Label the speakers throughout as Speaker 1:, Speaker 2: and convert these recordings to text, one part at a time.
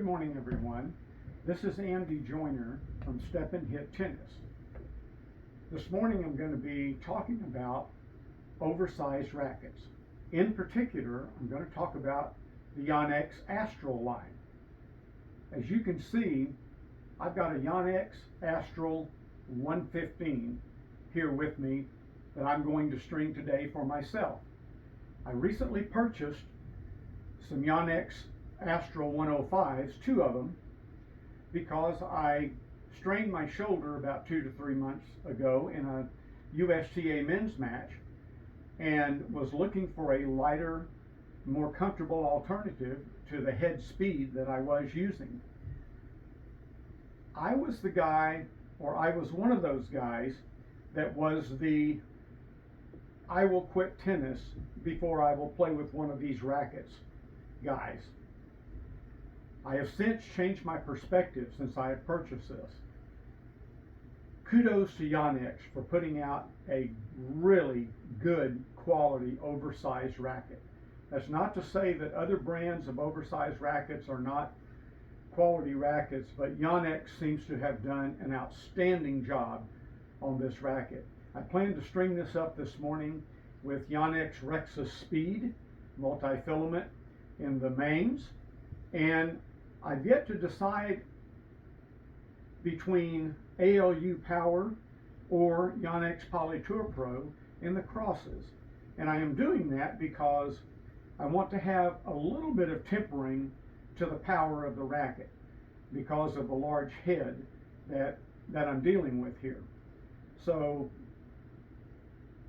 Speaker 1: Good morning, everyone. This is Andy Joyner from Step and Hit Tennis. This morning I'm going to be talking about oversized rackets. In particular, I'm going to talk about the Yonex Astrel line. As you can see, I've got a Yonex Astrel 115 here with me that I'm going to string today for myself. I recently purchased some Yonex Astrel 105s, two of them, because I strained my shoulder about 2 to 3 months ago in a USTA men's match and was looking for a lighter, more comfortable alternative to the head speed that I was using. I was one of those guys that was the I will quit tennis before I will play with one of these rackets guys. I have since changed my perspective since I have purchased this. Kudos to Yonex for putting out a really good quality oversized racket. That's not to say that other brands of oversized rackets are not quality rackets, but Yonex seems to have done an outstanding job on this racket. I plan to string this up this morning with Yonex Rexus Speed multi-filament in the mains, and I've yet to decide between ALU Power or Yonex Polytour Pro in the crosses. And I am doing that because I want to have a little bit of tempering to the power of the racket because of the large head that I'm dealing with here. So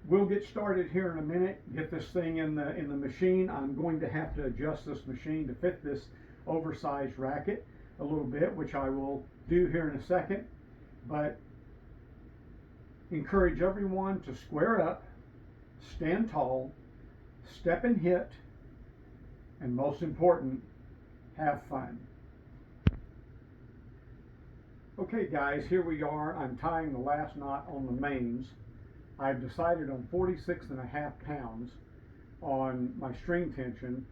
Speaker 1: we'll get started here in a minute, get this thing in the machine. I'm going to have to adjust this machine to fit this oversized racket a little bit, which I will do here in a second, but encourage everyone to square up, stand tall, step and hit, and most important, have fun. Okay guys, here we are. I'm tying the last knot on the mains. I've decided on 46.5 pounds on my string tension.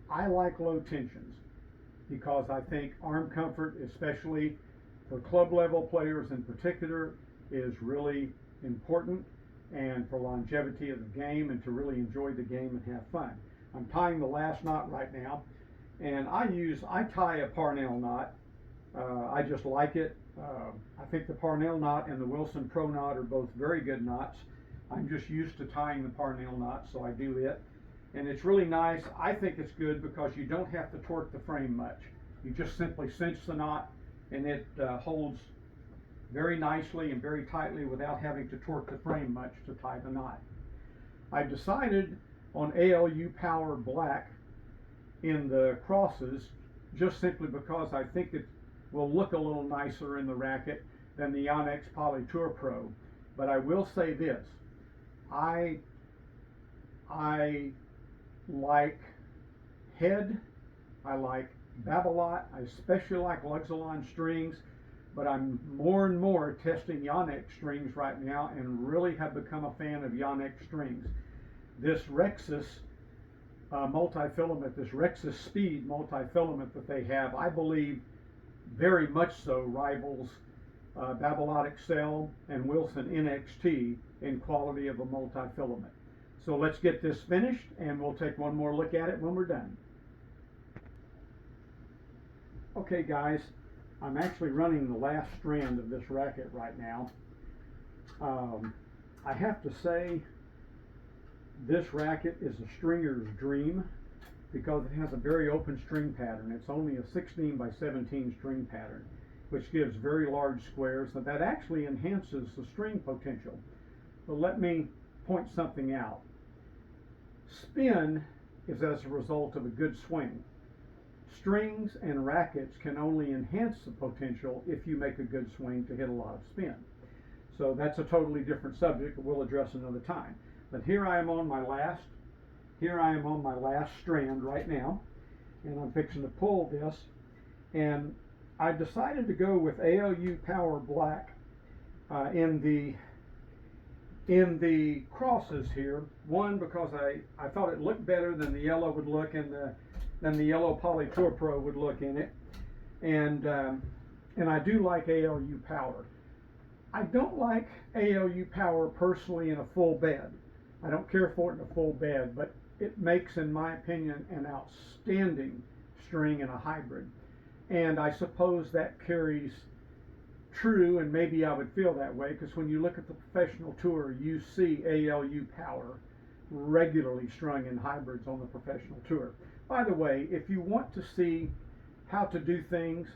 Speaker 1: I like low tensions because I think arm comfort, especially for club level players in particular, is really important, and for longevity of the game and to really enjoy the game and have fun. I'm tying the last knot right now, and I tie a Parnell knot. I just like it. I think the Parnell knot and the Wilson Pro knot are both very good knots. I'm just used to tying the Parnell knot, so I do it. And it's really nice. I think it's good because you don't have to torque the frame much. You just simply cinch the knot, and it holds very nicely and very tightly without having to torque the frame much to tie the knot. I've decided on ALU Power Black in the crosses just simply because I think it will look a little nicer in the racket than the Yonex Polytour Pro. But I will say this, I like head, I like Babolat, I especially like Luxilon strings, but I'm more and more testing Yonex strings right now and really have become a fan of Yonex strings. This Rexus multi-filament, this Rexus Speed multi-filament that they have, I believe very much so rivals Babolat Excel and Wilson NXT in quality of a multi-filament. So let's get this finished and we'll take one more look at it when we're done. Okay guys, I'm actually running the last strand of this racket right now. I have to say this racket is a stringer's dream because it has a very open string pattern. It's only a 16 by 17 string pattern, which gives very large squares, and that actually enhances the string potential. But let me point something out. Spin is as a result of a good swing. Strings and rackets can only enhance the potential if you make a good swing to hit a lot of spin. So that's a totally different subject that we'll address another time. But here I am on my last strand right now, and I'm fixing to pull this, and I decided to go with ALU Power Black in the crosses here. One, because I thought it looked better than the yellow would look than the yellow Polytour Pro would look in it. and I do like ALU power. I don't like ALU power personally in a full bed. I don't care for it in a full bed, but it makes, in my opinion, an outstanding string in a hybrid. And I suppose that carries true, and maybe I would feel that way, because when you look at the professional tour, you see ALU power regularly strung in hybrids on the professional tour. By the way, if you want to see how to do things,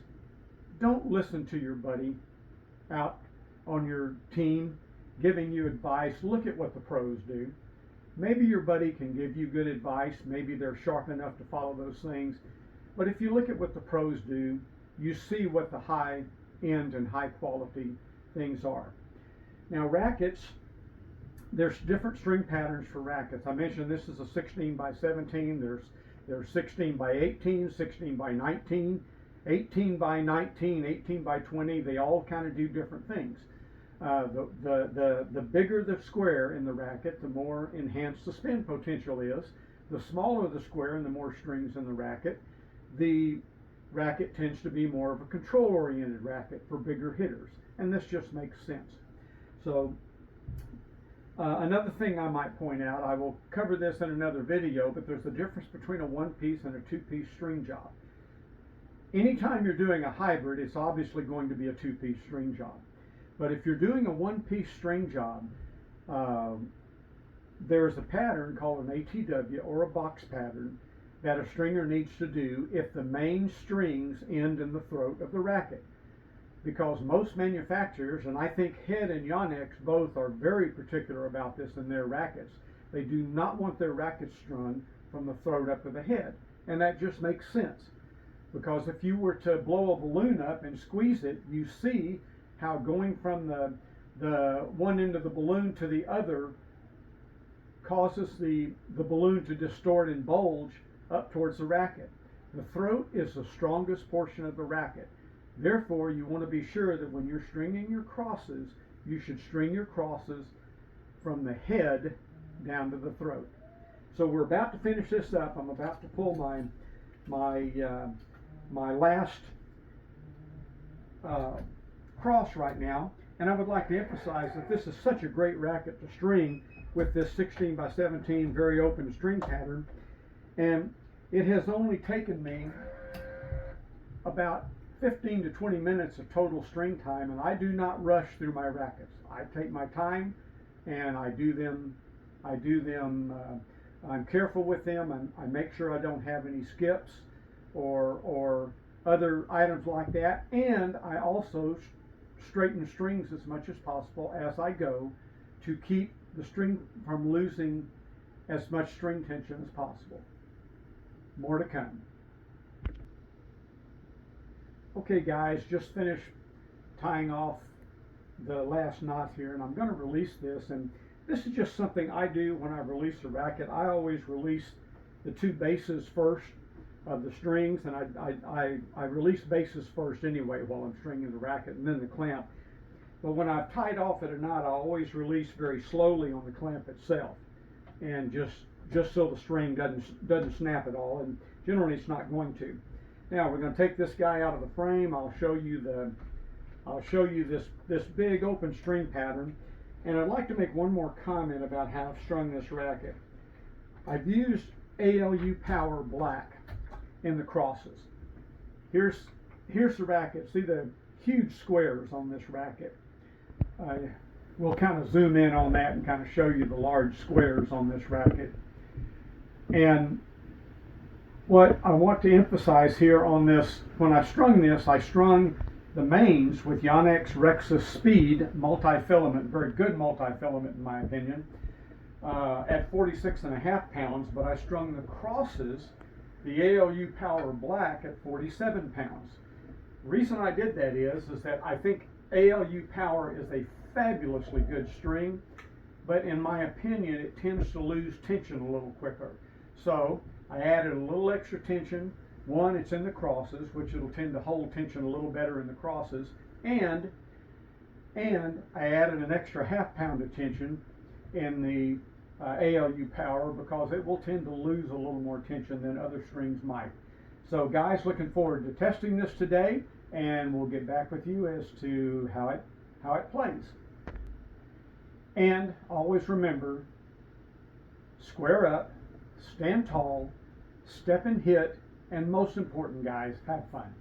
Speaker 1: don't listen to your buddy out on your team giving you advice. Look at what the pros do. Maybe your buddy can give you good advice. Maybe they're sharp enough to follow those things. But if you look at what the pros do, you see what the high end and high quality things are. Now rackets, there's different string patterns for rackets. I mentioned this is a 16 by 17. There's 16 by 18, 16 by 19, 18 by 19, 18 by 20. They all kind of do different things. The bigger the square in the racket, the more enhanced the spin potential is. The smaller the square and the more strings in the racket, the racket tends to be more of a control-oriented racket for bigger hitters. And this just makes sense. So another thing I might point out, I will cover this in another video, but there's a difference between a one-piece and a two-piece string job. Anytime you're doing a hybrid, it's obviously going to be a two-piece string job. But if you're doing a one-piece string job, there's a pattern called an ATW or a box pattern that a stringer needs to do if the main strings end in the throat of the racket. Because most manufacturers, and I think Head and Yonex both are very particular about this in their rackets, they do not want their rackets strung from the throat up to the head. And that just makes sense. Because if you were to blow a balloon up and squeeze it, you see how going from the one end of the balloon to the other causes the balloon to distort and bulge up towards the racket. The throat is the strongest portion of the racket. Therefore, you want to be sure that when you're stringing your crosses, you should string your crosses from the head down to the throat. So we're about to finish this up. I'm about to pull my last cross right now, and I would like to emphasize that this is such a great racket to string with this 16 by 17 very open string pattern, and it has only taken me about 15 to 20 minutes of total string time, and I do not rush through my rackets. I take my time and I do them I'm careful with them, and I make sure I don't have any skips or other items like that, and I also straighten strings as much as possible as I go to keep the string from losing as much string tension as possible. More to come. Okay guys, just finished tying off the last knot here, and I'm going to release this, and this is just something I do when I release a racket. I always release the two bases first of the strings, and I release bases first anyway while I'm stringing the racket, and then the clamp. But when I've tied off at a knot, I always release very slowly on the clamp itself, and just so the string doesn't snap at all, and generally it's not going to. Now we're going to take this guy out of the frame. I'll show you this big open string pattern, and I'd like to make one more comment about how I've strung this racket. I've used ALU Power Black in the crosses. Here's the racket. See the huge squares on this racket. We'll kind of zoom in on that and kind of show you the large squares on this racket. And what I want to emphasize here on this, when I strung this, I strung the mains with Yonex Rexus Speed multi-filament, very good multi-filament in my opinion, at 46.5 pounds, but I strung the crosses, the ALU Power Black, at 47 pounds. The reason I did that is that I think ALU Power is a fabulously good string, but in my opinion it tends to lose tension a little quicker. So I added a little extra tension. One, it's in the crosses, which it'll tend to hold tension a little better in the crosses, and I added an extra ½ pound of tension in the ALU Power, because it will tend to lose a little more tension than other strings might. So guys, looking forward to testing this today, and we'll get back with you as to how it plays. And always remember, square up, stand tall, step and hit, and most important guys, have fun.